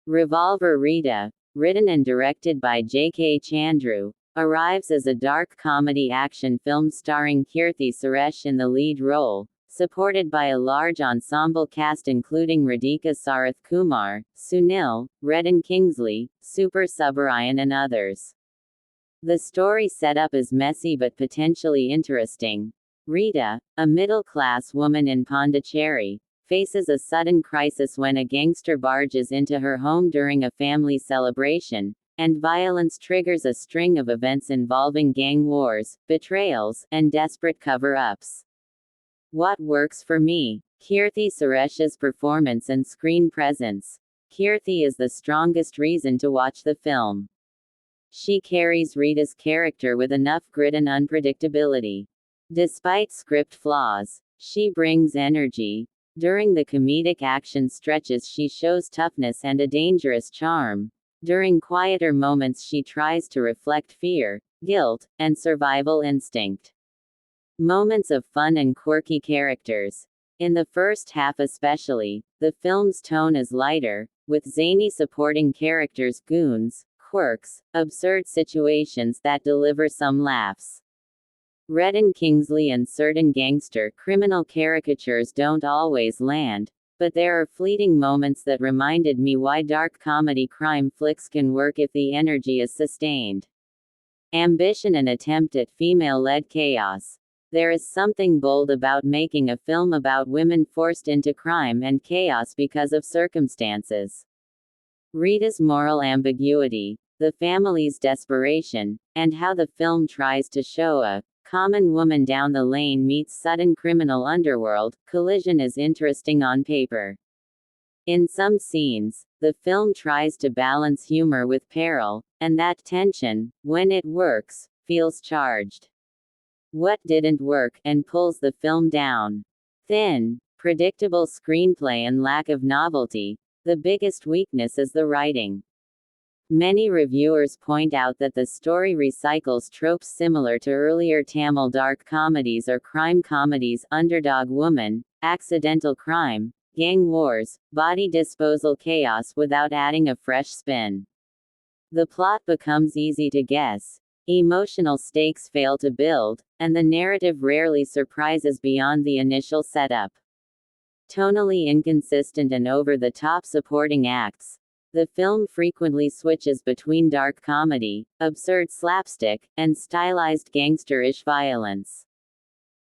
Revolver Rita, written and directed by J.K. Chandru, arrives as a dark comedy action film starring Keerthy Suresh in the lead role, supported by a large ensemble cast including Radhika Sarath Kumar, Sunil, Redden Kingsley, Super Subbarayan and others. The story setup is messy but potentially interesting. Rita, a middle-class woman in Pondicherry, faces a sudden crisis when a gangster barges into her home during a family celebration, and violence triggers a string of events involving gang wars, betrayals, and desperate cover-ups. What works for me? Keerthy Suresh's performance and screen presence. Keerthy is the strongest reason to watch the film. She carries Rita's character with enough grit and unpredictability. Despite script flaws, she brings energy. During the comedic action stretches she shows toughness and a dangerous charm. During quieter moments she tries to reflect fear, guilt, and survival instinct. Moments of fun and quirky characters. In the first half especially, the film's tone is lighter, with zany supporting characters, goons, quirks, absurd situations that deliver some laughs. Redden Kingsley and certain gangster criminal caricatures don't always land, but there are fleeting moments that reminded me why dark comedy crime flicks can work if the energy is sustained. Ambition and attempt at female-led chaos. There is something bold about making a film about women forced into crime and chaos because of circumstances. Rita's moral ambiguity, the family's desperation, and how the film tries to show a common woman down the lane meets sudden criminal underworld collision is interesting on paper. In some scenes, the film tries to balance humor with peril, and that tension, when it works, feels charged. What didn't work, and pulls the film down? Thin, predictable screenplay and lack of novelty. The biggest weakness is the writing. Many reviewers point out that the story recycles tropes similar to earlier Tamil dark comedies or crime comedies: underdog woman, accidental crime, gang wars, body disposal chaos without adding a fresh spin. The plot becomes easy to guess. Emotional stakes fail to build, and the narrative rarely surprises beyond the initial setup. Tonally inconsistent and over-the-top supporting acts. The film frequently switches between dark comedy, absurd slapstick, and stylized gangster-ish violence.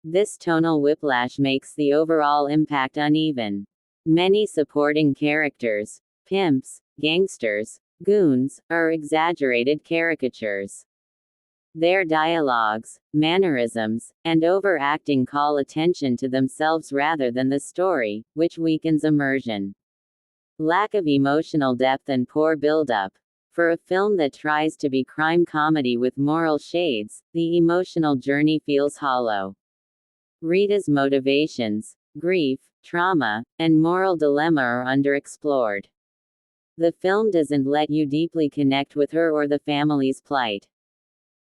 This tonal whiplash makes the overall impact uneven. Many supporting characters, pimps, gangsters, goons, are exaggerated caricatures. Their dialogues, mannerisms, and overacting call attention to themselves rather than the story, which weakens immersion. Lack of emotional depth and poor build-up. For a film that tries to be crime comedy with moral shades, the emotional journey feels hollow. Rita's motivations, grief, trauma, and moral dilemma are underexplored. The film doesn't let you deeply connect with her or the family's plight.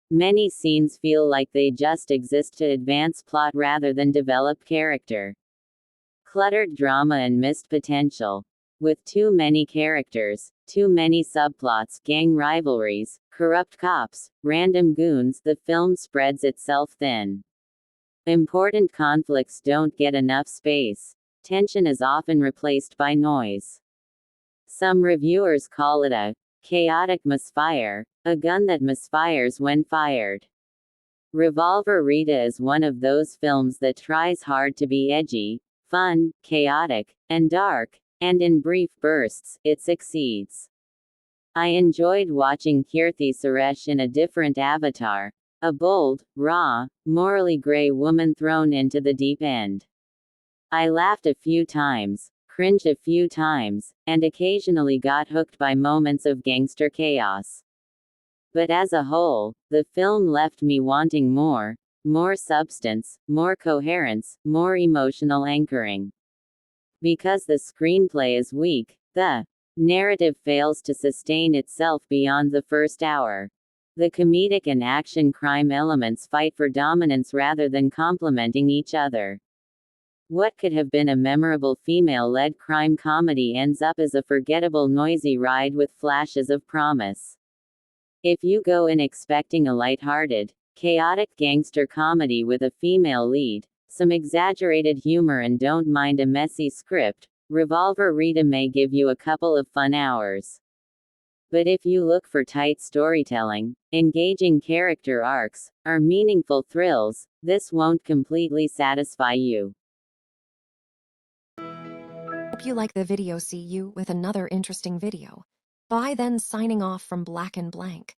Many scenes feel like they just exist to advance plot rather than develop character. Cluttered drama and missed potential. With too many characters, too many subplots, gang rivalries, corrupt cops, random goons, the film spreads itself thin. Important conflicts don't get enough space. Tension is often replaced by noise. Some reviewers call it a chaotic misfire, a gun that misfires when fired. Revolver Rita is one of those films that tries hard to be edgy, fun, chaotic, and dark, and in brief bursts, it succeeds. I enjoyed watching Keerthy Suresh in a different avatar, a bold, raw, morally gray woman thrown into the deep end. I laughed a few times, cringed a few times, and occasionally got hooked by moments of gangster chaos. But as a whole, the film left me wanting more substance, more coherence, more emotional anchoring. Because the screenplay is weak, the narrative fails to sustain itself beyond the first hour. The comedic and action crime elements fight for dominance rather than complementing each other. What could have been a memorable female-led crime comedy ends up as a forgettable noisy ride with flashes of promise. If you go in expecting a lighthearted, chaotic gangster comedy with a female lead, some exaggerated humor and don't mind a messy script, Revolver Rita may give you a couple of fun hours. But if you look for tight storytelling, engaging character arcs, or meaningful thrills, this won't completely satisfy you. Hope you like the video. See you with another interesting video. Bye then, signing off from Black and Blank.